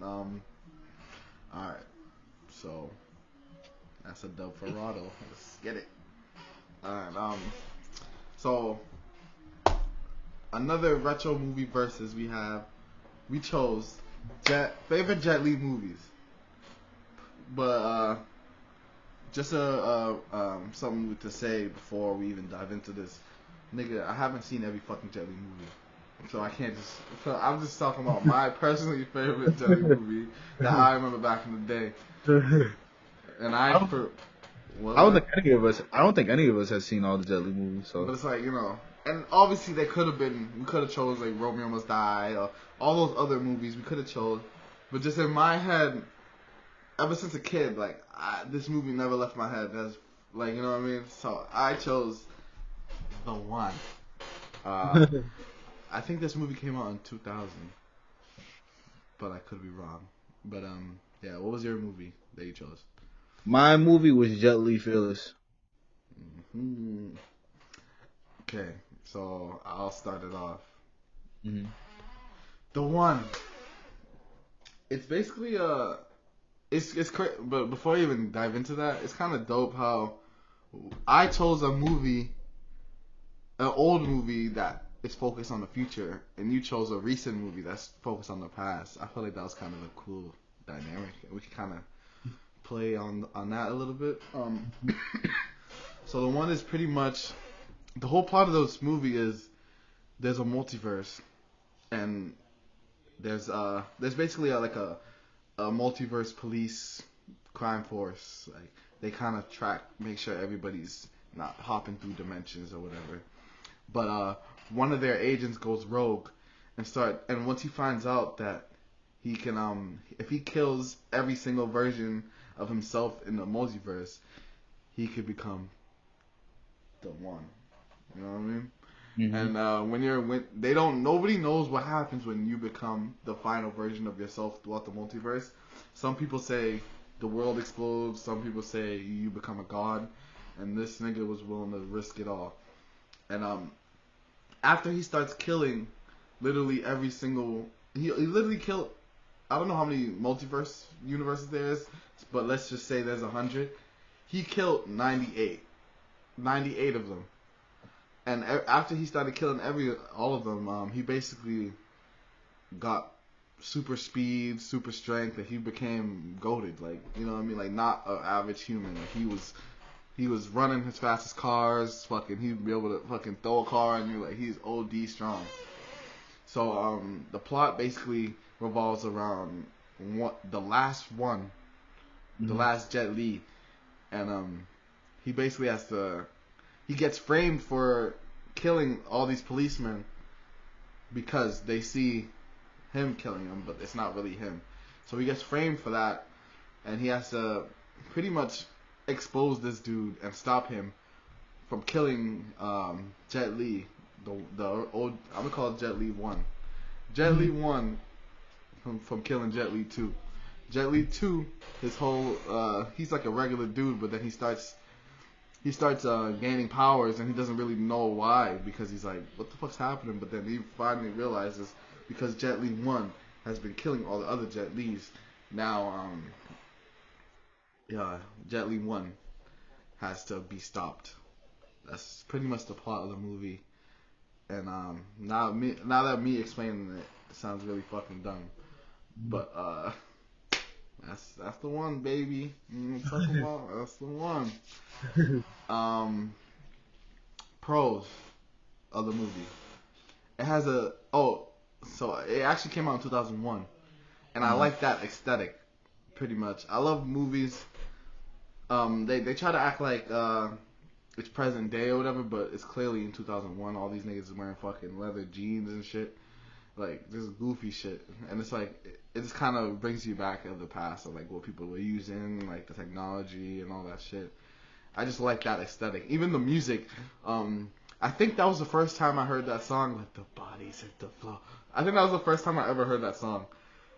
Alright. So, that's a dub for Rodo. Let's get it. Alright, so, another retro movie versus we chose favorite Jet Li movies. But, just something to say before we even dive into this. Nigga, I haven't seen every fucking Jet Li movie. So I can't just... So I'm just talking about my personally favorite Jet Li movie that I remember back in the day. And I don't think any of us has seen all the Jet Li movies. So. But it's like, and obviously we could have chose like Romeo Must Die or all those other movies we could have chose. But just in my head, ever since a kid, like, this movie never left my head. That's, like, you know what I mean? So I chose The One. I think this movie came out in 2000, but I could be wrong. But yeah, what was your movie that you chose? My movie was Jet Li Fearless. Mm-hmm. Okay, so I'll start it off. Mm-hmm. The One. It's basically it's crazy. But before I even dive into that, it's kind of dope how I chose an old movie that is focused on the future, and you chose a recent movie that's focused on the past. I feel like that was kind of a cool dynamic. We could kind of play on that a little bit. So The One is pretty much the whole plot of this movie is there's a multiverse, and there's basically like a multiverse police crime force. Like they kind of make sure everybody's not hopping through dimensions or whatever. But one of their agents goes rogue and once he finds out that he can if he kills every single version of himself in the multiverse, he could become the One. You know what I mean? Mm-hmm. And nobody knows what happens when you become the final version of yourself throughout the multiverse. Some people say the world explodes. Some people say you become a god. And this nigga was willing to risk it all. And after he starts killing literally every single... He literally killed... I don't know how many multiverse universes there is, but let's just say there's 100. He killed 98. 98 of them. And after he started killing all of them, he basically got super speed, super strength, that he became goated. Like, you know what I mean? Like, not an average human. Like, he was running his fastest cars. Fucking, he'd be able to fucking throw a car, and you're like, he's OD strong. So, the plot basically revolves around the last one, the last Jet Li, and he basically has to. He gets framed for killing all these policemen because they see him killing them, but it's not really him. So he gets framed for that, and he has to pretty much expose this dude and stop him from killing Jet Li. The old, I'm gonna call it Jet Li 1. Jet Li 1 from killing Jet Li 2. Jet Li 2, his whole he's like a regular dude, but then he starts gaining powers, and he doesn't really know why, because he's like, what the fuck's happening? But then he finally realizes, because Jet Li 1 has been killing all the other Jet Lis, now Jet Li 1 has to be stopped. That's pretty much the plot of the movie. And now that me explaining it sounds really fucking dumb, but that's the one, baby. Talking about, that's the one. Pros of the movie. It has so it actually came out in 2001, and I like that aesthetic pretty much. I love movies. They try to act like it's present day or whatever, but it's clearly in 2001. All these niggas is wearing fucking leather jeans and shit, like just goofy shit, and it's like it just kind of brings you back of the past of like what people were using, like the technology and all that shit. I just like that aesthetic. Even the music. I think that was the first time I heard that song. Like the bodies hit the floor. I think that was the first time I ever heard that song.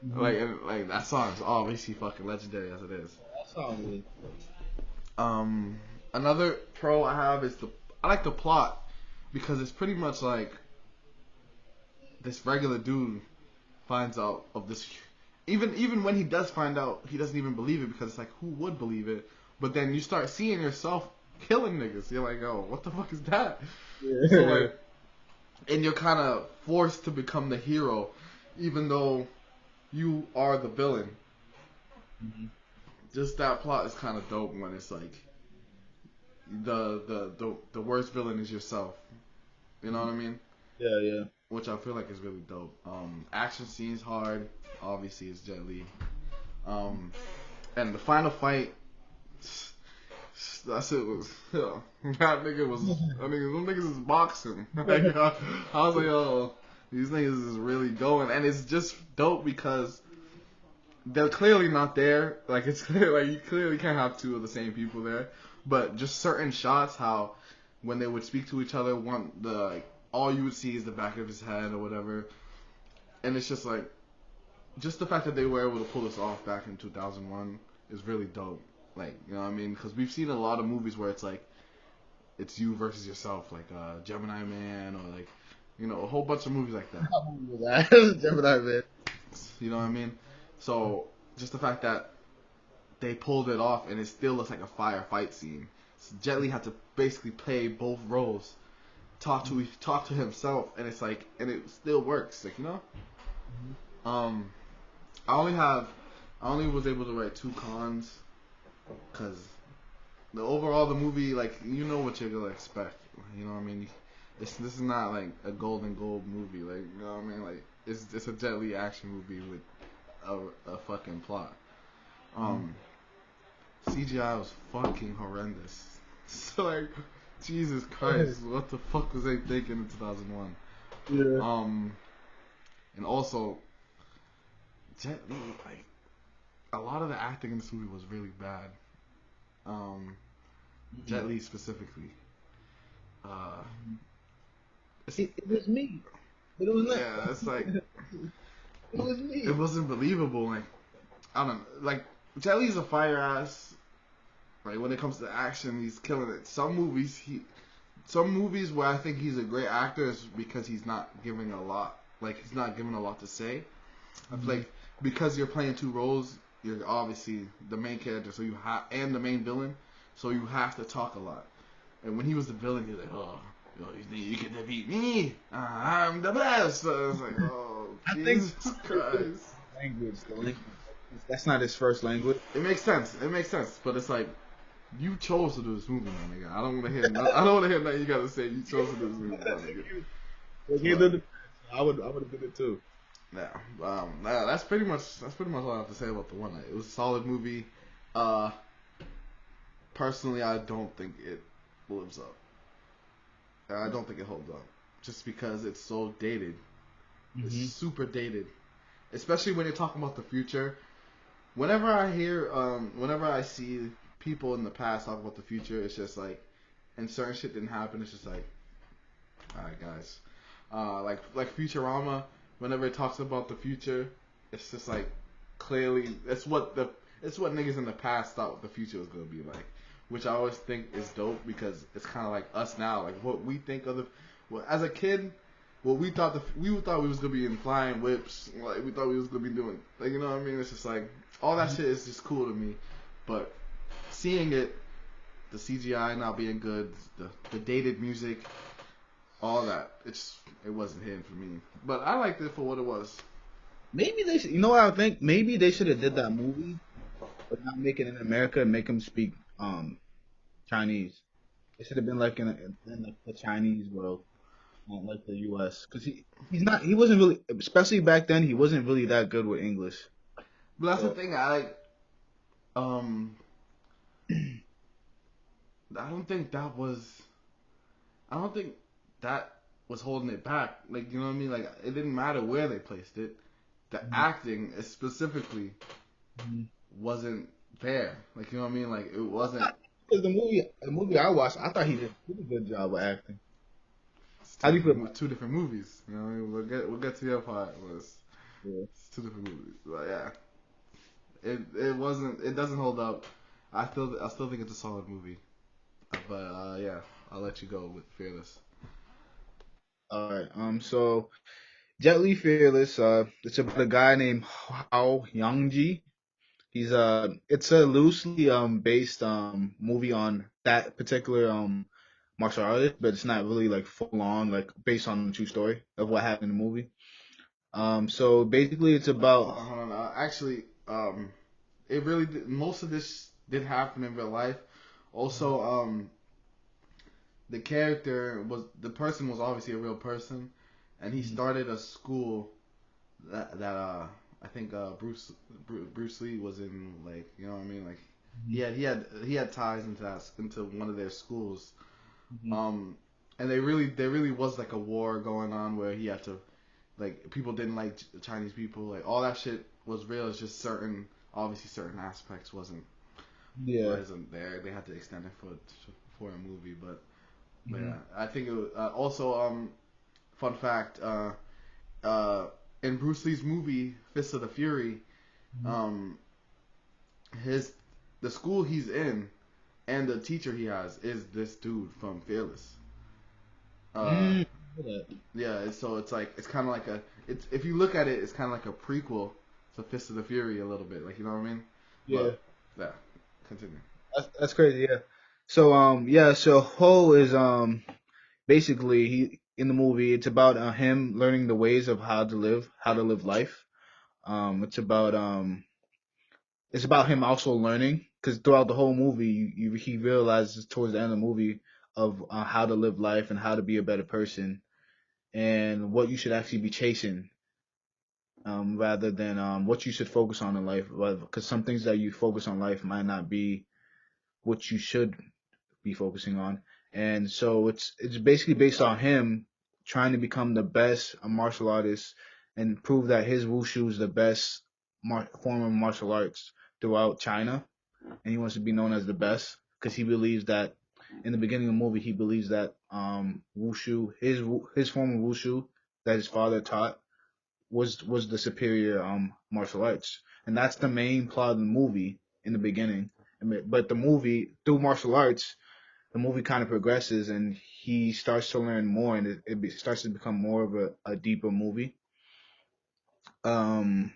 Mm-hmm. Like that song is obviously fucking legendary as it is. That song is. Another pro I have is I like the plot, because it's pretty much like this regular dude finds out of this even when he does find out, he doesn't even believe it because it's like, who would believe it? But then you start seeing yourself killing niggas. You're like, oh, what the fuck is that? So Yeah. like, and you're kind of forced to become the hero, even though you are the villain. Mhm. Just that plot is kind of dope when it's like the worst villain is yourself. You know what I mean? Yeah, yeah. Which I feel like is really dope. Action scenes hard. Obviously, it's Jet Li. Um, and the final fight, that shit was, that nigga was, I mean, them niggas is boxing. Like, I was like, oh, these niggas is really going, and it's just dope because they're clearly not there. Like, it's clear, like, you clearly can't have two of the same people there, but just certain shots, how when they would speak to each other, like, all you would see is the back of his head or whatever, and it's just like, just the fact that they were able to pull this off back in 2001 is really dope. Like, you know what I mean? Because we've seen a lot of movies where it's like, it's you versus yourself, like Gemini Man, or like, you know, a whole bunch of movies like that. Gemini Man. You know what I mean? So, just the fact that they pulled it off and it still looks like a firefight scene. So Jet Li had to basically play both roles, talk to himself, and it's like, and it still works, like, you know? Um, I only have, I only was able to write two cons, cause the movie, like, you know what you're gonna expect. You know what I mean? This is not like a Golden Globe movie, like, you know what I mean? Like, it's a Jet Li action movie with a fucking plot. Um, CGI was fucking horrendous. So like, Jesus Christ, what the fuck was they thinking in 2001? Yeah. And also, Jet Li, like, a lot of the acting in this movie was really bad. Jet Li specifically. Uh, it's, It was me. It was not. yeah, it's like, It was me. it wasn't believable. Like, I don't know. Like, Jet Li's a fire ass. Like, when it comes to action, he's killing it. Some movies where I think he's a great actor is because he's not giving a lot. Like, he's not giving a lot to say. I feel like because you're playing two roles, you're obviously the main character, so and the main villain, so you have to talk a lot. And when he was the villain, he's like, oh, you can defeat me. I'm the best. So I was like, oh, I Jesus think Christ. the language. That's not his first language. It makes sense. But it's like, you chose to do this movie, my nigga. I don't want to hear. I don't want to hear nothing you gotta say. You chose to do this movie, my nigga. I would have did it too. Yeah. That's pretty much all I have to say about the one. It was a solid movie. Personally, I don't think it lives up. I don't think it holds up, just because it's so dated. It's super dated, especially when you're talking about the future. Whenever I see people in the past talk about the future, it's just like, and certain shit didn't happen. It's just like, all right, guys. Like Futurama. Whenever it talks about the future, it's just like, clearly it's what niggas in the past thought the future was gonna be like, which I always think is dope because it's kind of like us now, like what we think of as a kid. What we thought we thought we was gonna be in flying whips, like we thought we was gonna be doing, like, you know what I mean? It's just like, all that shit is just cool to me, but seeing it, the CGI not being good, the dated music, all that, it wasn't hitting for me. But I liked it for what it was. Maybe they should. You know what I think? Maybe they should have did that movie, but not make it in America and make him speak Chinese. It should have been like in the Chinese world, not like the U.S. Because he wasn't really, especially back then, he wasn't really that good with English. But that's the thing. Um, I don't think that was. I don't think that was holding it back. Like, you know what I mean? Like, it didn't matter where they placed it. The acting specifically wasn't there. Like, you know what I mean? Like, it wasn't. Because the movie I watched, I thought he did a pretty good job with acting. How do you feel about two different movies? You know what I mean? We'll get to the other part. Yeah. It's two different movies. But yeah, it doesn't hold up. I still think it's a solid movie. But yeah, I'll let you go with Fearless. All right. So Jet Li Fearless. It's about a guy named Hao Yangji. It's a loosely based movie on that particular martial artist, but it's not really like full on like based on the true story of what happened in the movie. So basically, it's about. Hold on. Actually, it really did, most of this did happen in real life. Also, the person was obviously a real person, and he started a school that I think Bruce Lee was in, like, you know what I mean, like he had ties into one of their schools. Mhm. um and there really was like a war going on where he had to, like, people didn't like Chinese people, like all that shit was real. It's just certain aspects Yeah. wasn't there. They had to extend it for a movie, but Hmm. yeah, I think it was, also, fun fact, uh in Bruce Lee's movie Fist of the Fury, um his the school he's in and the teacher he has is this dude from Fearless. Uh, Mm. yeah, so it's like it's kind of like it's if you look at it, it's kind of like a prequel to Fist of the Fury a little bit, like, you know what I mean? Yeah. But yeah, continue. That's crazy. Yeah. So yeah. So Ho is basically he in the movie. It's about him learning the ways of how to live life. It's about him also learning because throughout the whole movie, he realizes towards the end of the movie of how to live life and how to be a better person and what you should actually be chasing, rather than what you should focus on in life. Because some things that you focus on in life might not be what you should be focusing on. And so it's basically based on him trying to become the best martial artist and prove that his wushu is the best form of martial arts throughout China, and he wants to be known as the best because he believes that in the beginning of the movie he believes that wushu his form of wushu that his father taught was the superior martial arts, and that's the main plot of the movie in the beginning. But the movie through martial arts, the movie kind of progresses and he starts to learn more, and starts to become more of a deeper movie. Um,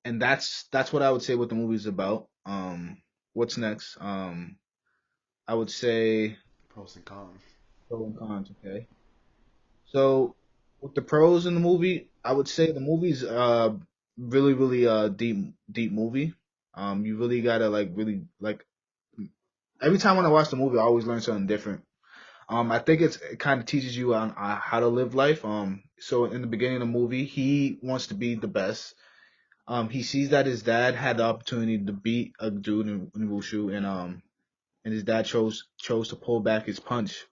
and that's what I would say what the movie's about. What's next? I would say Pros and cons. pros and cons. Okay, so with the pros in the movie, I would say the movie's really really deep movie. You really gotta like really like every time when I watch the movie, I always learn something different. I think it kind of teaches you on how to live life. So in the beginning of the movie, he wants to be the best. He sees that his dad had the opportunity to beat a dude in wushu, and his dad chose to pull back his punch.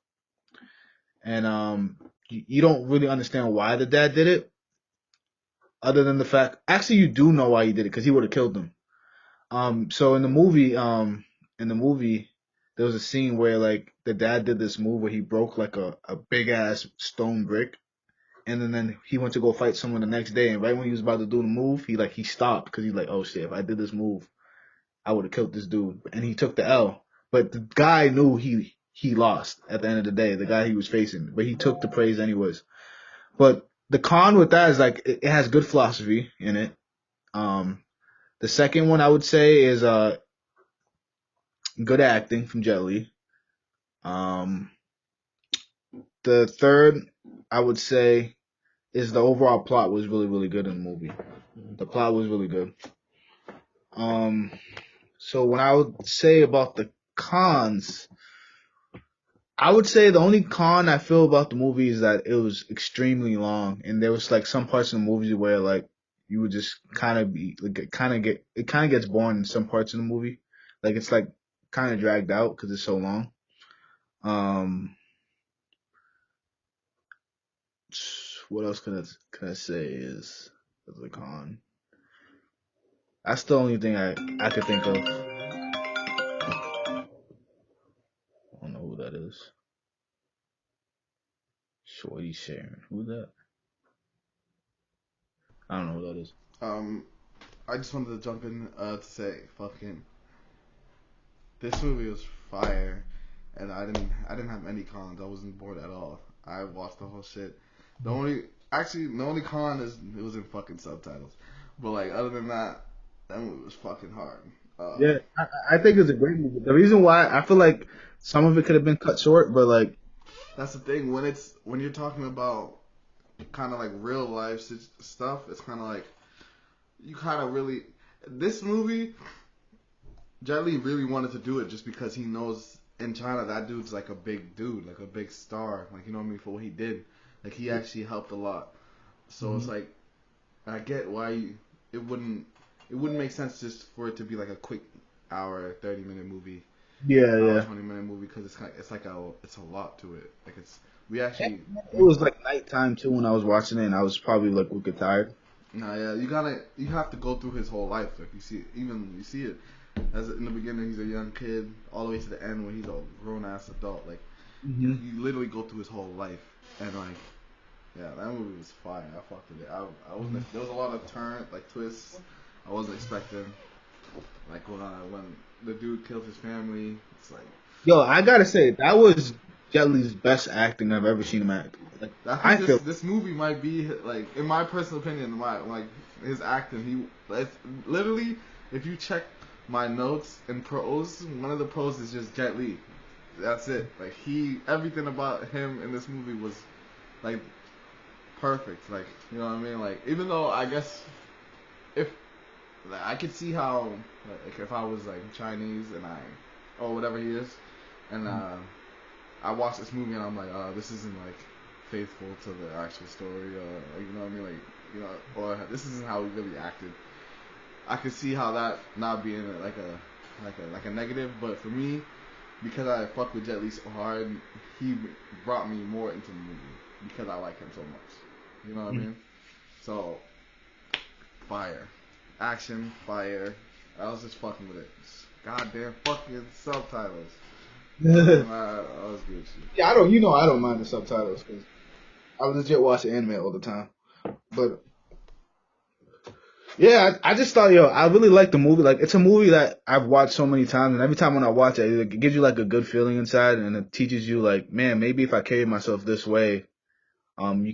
And you don't really understand why the dad did it, other than the fact, actually, you do know why he did it because he would have killed him. So in the movie, there was a scene where like the dad did this move where he broke like a big ass stone brick, and then he went to go fight someone the next day, and right when he was about to do the move, he stopped because he's like, oh shit, if I did this move, I would have killed this dude, and he took the L. But the guy knew he lost at the end of the day, the guy he was facing, but he took the praise anyways. But the con with that is like it has good philosophy in it. Um, the second one I would say is good acting from Jet Li. Um, the third I would say is the overall plot was really really good in the movie. The plot was really good. Um, so when I would say about the cons, I would say the only con I feel about the movie is that it was extremely long, and there was like some parts of the movie where like you would just kind of be like it kind of gets boring in some parts of the movie, like it's like kind of dragged out because it's so long. Um, what else can I say is a con? That's the only thing I could think of. I don't know who that is. Shorty Sharon. Who that? I don't know who that is. Um, I just wanted to jump in to say, fucking, this movie was fire, and I didn't have any cons. I wasn't bored at all. I watched the whole shit. The only actually the only con is it was in fucking subtitles. But like other than that, that movie was fucking hard. Yeah, I think it's a great movie. The reason why I feel like some of it could have been cut short, but like, That's the thing when you're talking about kind of like real life stuff. It's kind of like you kind of really this movie. Jet Li really wanted to do it just because he knows in China that dude's like a big dude, like a big star, like you know what I mean for what he did. Like he actually helped a lot. So it's like I get why it wouldn't it wouldn't make sense just for it to be like a quick hour, 30-minute movie, yeah, hour yeah. 20-minute movie because it's like it's a lot to it. Like it's we actually It was like nighttime too when I was watching it, and I was probably like wicked tired. nah yeah you have to go through his whole life. Like you see it as in the beginning he's a young kid all the way to the end when he's a grown ass adult. Like Hmm. you literally go through his whole life and like yeah that movie was fire. I fucked with it. I wasn't there was a lot of twists I wasn't expecting. Like when the dude killed his family, it's like Yo, I gotta say that was Jet Li's best acting I've ever seen him act. Like, I I think feel. this movie might be like in my personal opinion, my like his acting. It's literally if you check my notes and pros, one of the pros is just Jet Li. That's it. Like everything about him in this movie was like perfect. Like you know what I mean. Like even though I guess if like, I could see how like if I was like Chinese and or whatever he is, and I watched this movie and I'm like, this isn't like faithful to the actual story, or like, you know what I mean, like you know, or this isn't how he really acted. I could see how that not being like a negative, but for me, because I fuck with Jet Li so hard, he brought me more into the movie because I like him so much. You know what I mean? So fire, action, fire. I was just fucking with it. Goddamn fucking subtitles. I was good shit. Yeah, I don't. You know, I don't mind the subtitles because I legit watch anime all the time. But yeah, I just thought, yo, I really like the movie. Like, it's a movie that I've watched so many times, and every time when I watch it, it gives you like a good feeling inside, and it teaches you like, man, maybe if I carry myself this way, you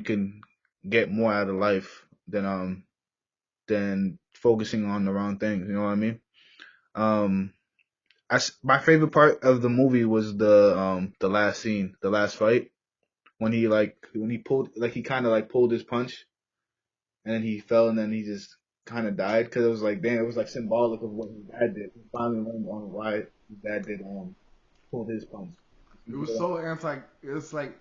can get more out of life than focusing on the wrong things. You know what I mean? Um, my favorite part of the movie was the last scene, the last fight when he pulled like he kind of like pulled his punch and then he fell and then he just kind of died because it was like damn, it was like symbolic of what his dad did. He finally learned on why his dad did pulled his punch. It was so anti. It's like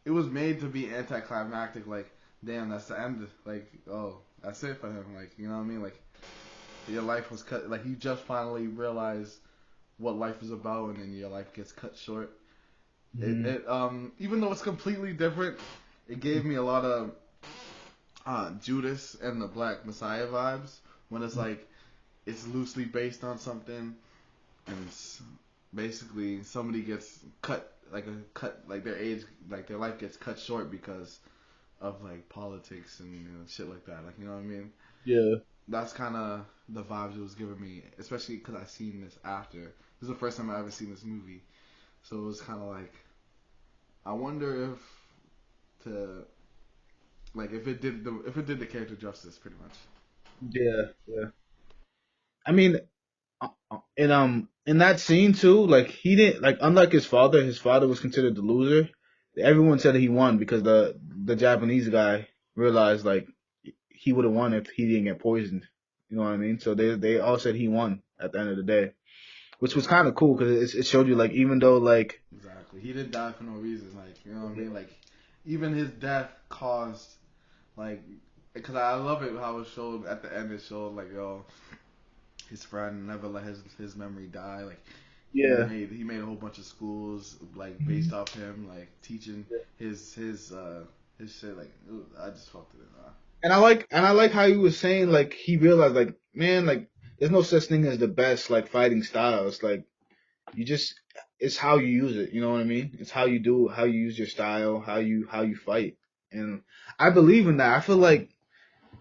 it was made to be anticlimactic. Like, damn, that's the end. Like, oh, that's it for him. Like, you know what I mean? Like, your life was cut. Like, you just finally realized what life is about, and then your life gets cut short. Mm-hmm. Even though it's completely different, it gave me a lot of Judas and the Black Messiah vibes. When it's like it's loosely based on something, and it's basically somebody gets like their age, like their life gets cut short because of like politics and shit like that. Like you know what I mean? Yeah. That's kind of the vibes it was giving me, especially because I seen this after. This is the first time I ever seen this movie, so it was kind of like I wonder if to like if it did the character justice, pretty much. Yeah. Yeah. I mean, in that scene too, like he didn't like unlike his father was considered the loser. Everyone said that he won because the Japanese guy realized like he would have won if he didn't get poisoned. You know what I mean? So they all said he won at the end of the day, which was kind of cool because it showed you like even though like Exactly. He didn't die for no reason. Like, you know what I mean? Like, even his death caused, like, because I love it how it showed at the end. It showed like, yo, his friend never let his memory die. Like, yeah. he made a whole bunch of schools like based off him, like teaching his shit. Like, I just fucked with it. And I like how he was saying like he realized like man like there's no such thing as the best like fighting style. It's like you just it's how you use it. You know what I mean? It's how you use your style, how you fight. And I believe in that. I feel like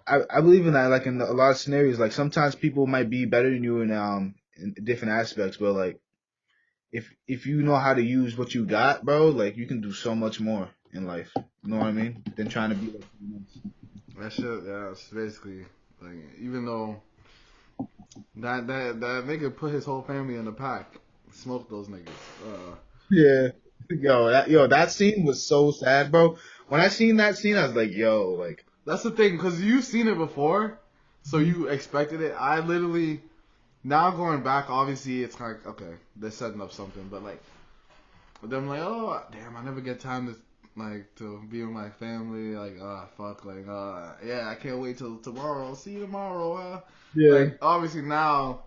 I believe in that. Like in a lot of scenarios, like sometimes people might be better than you in different aspects, but like if you know how to use what you got, bro, like you can do so much more. in life. You know what I mean? Than trying to be like someone else. That shit, yeah, it's basically like even though that nigga put his whole family in the pack, smoked those niggas. Yeah. That scene was so sad, bro. When I seen that scene, I was like, yo, like, That's the thing, because you've seen it before, so Mhm. you expected it. I literally now going back, obviously it's like okay, they're setting up something, but like, but then I'm like, oh damn, I never get time to like to be with my family. Like, fuck, like, yeah, I can't wait till tomorrow. See you tomorrow. Yeah. Like, obviously now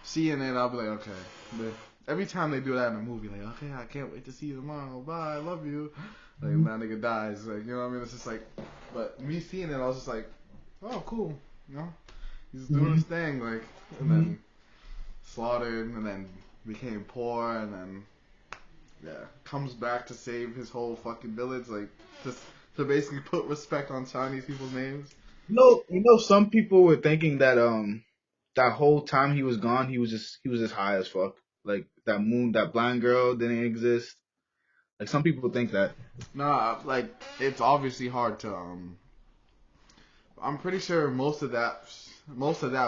seeing it, I'll be like, okay. But every time they do that in a movie, like, okay, I can't wait to see you tomorrow. Bye, I love you. Like, Mhm. that nigga dies. Like, you know what I mean? It's just like, but me seeing it, I was just like, oh, cool. You know, he's doing his Mhm. thing. Like, and Mhm. then slaughtered, and then became poor, and then yeah, comes back to save his whole fucking village. Like, just to basically put respect on Chinese people's names. Some people were thinking that that whole time he was gone, he was just high as fuck. Like that blind girl didn't exist. Like some people think that. Nah, like it's obviously hard to I'm pretty sure most of that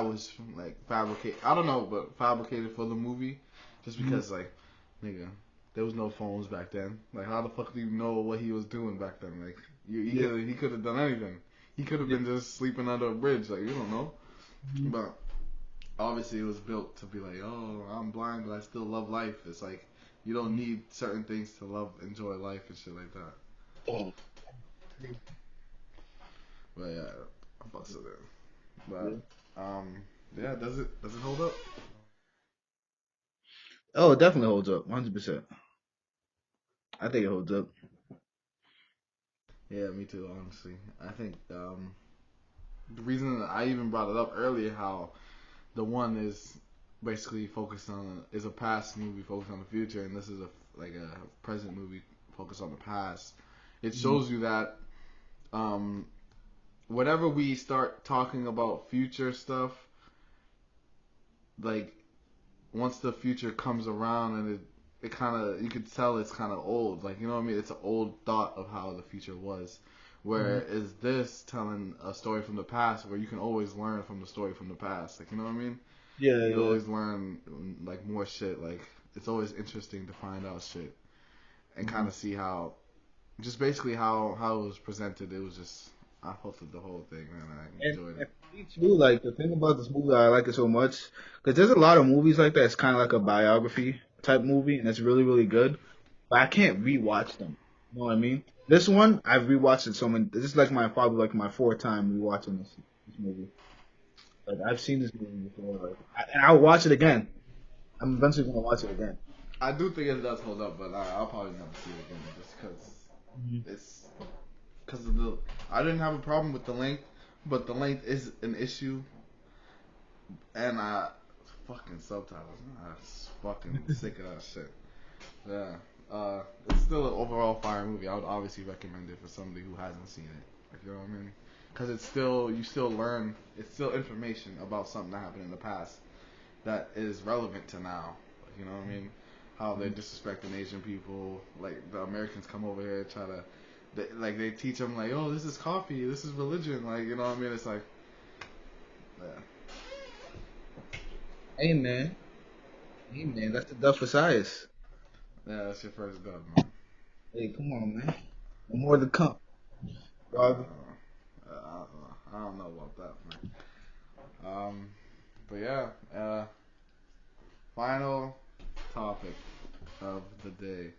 was like fabricated. I don't know, but fabricated for the movie, just Mhm. because like, nigga, there was no phones back then. Like, how the fuck do you know what he was doing back then? Like, Yeah. he could have done anything. He could have Yeah. been just sleeping under a bridge. Like, you don't know. Mhm. But obviously, it was built to be like, oh, I'm blind, but I still love life. It's like you don't need certain things to enjoy life and shit like that. Oh, But yeah, I busted it. yeah. But yeah, does it hold up? Oh, it definitely holds up, 100%. I think it holds up. Yeah, me too. Honestly, I think the reason that I even brought it up earlier, how the one is basically focused on is a past movie focused on the future, and this is a present movie focused on the past. It Mhm. shows you that um, whenever we start talking about future stuff, like once the future comes around and it kind of you could tell it's kind of old, like you know what I mean, it's an old thought of how the future was, where Mhm. is this telling a story from the past where you can always learn from the story from the past, like you know what I mean, Yeah, you can yeah. always learn like more shit, like it's always interesting to find out shit and kind Mhm. of see how just basically how it was presented. It was just I fucked with the whole thing, man. I enjoyed And it. me too. Like the thing about this movie, I like it so much because there's a lot of movies like that. It's kind of like a biography type movie, and it's really, really good. But I can't rewatch them. You know what I mean? This one, I've rewatched it so many. This is like probably like my fourth time rewatching this movie. Like I've seen this movie before, like, and I'll watch it again. I'm eventually gonna watch it again. I do think it does hold up, but I'll probably never see it again just because Mhm. it's because of the. I didn't have a problem with the length, but the length is an issue, and fucking subtitles. I'm fucking sick of that shit. Yeah, it's still an overall fire movie. I would obviously recommend it for somebody who hasn't seen it. Like, you know what I mean? Because it's still you still learn. It's still information about something that happened in the past that is relevant to now. Like, you know what I mean? How they're disrespecting Asian people. Like the Americans come over here try to, they teach them like, oh, this is coffee, this is religion. Like, you know what I mean? It's like, yeah, Hey man, that's the Duff for size. yeah, that's your first dub, man. Hey, come on, man. No more to come, dog. I don't know about that, man. But yeah, final topic of the day.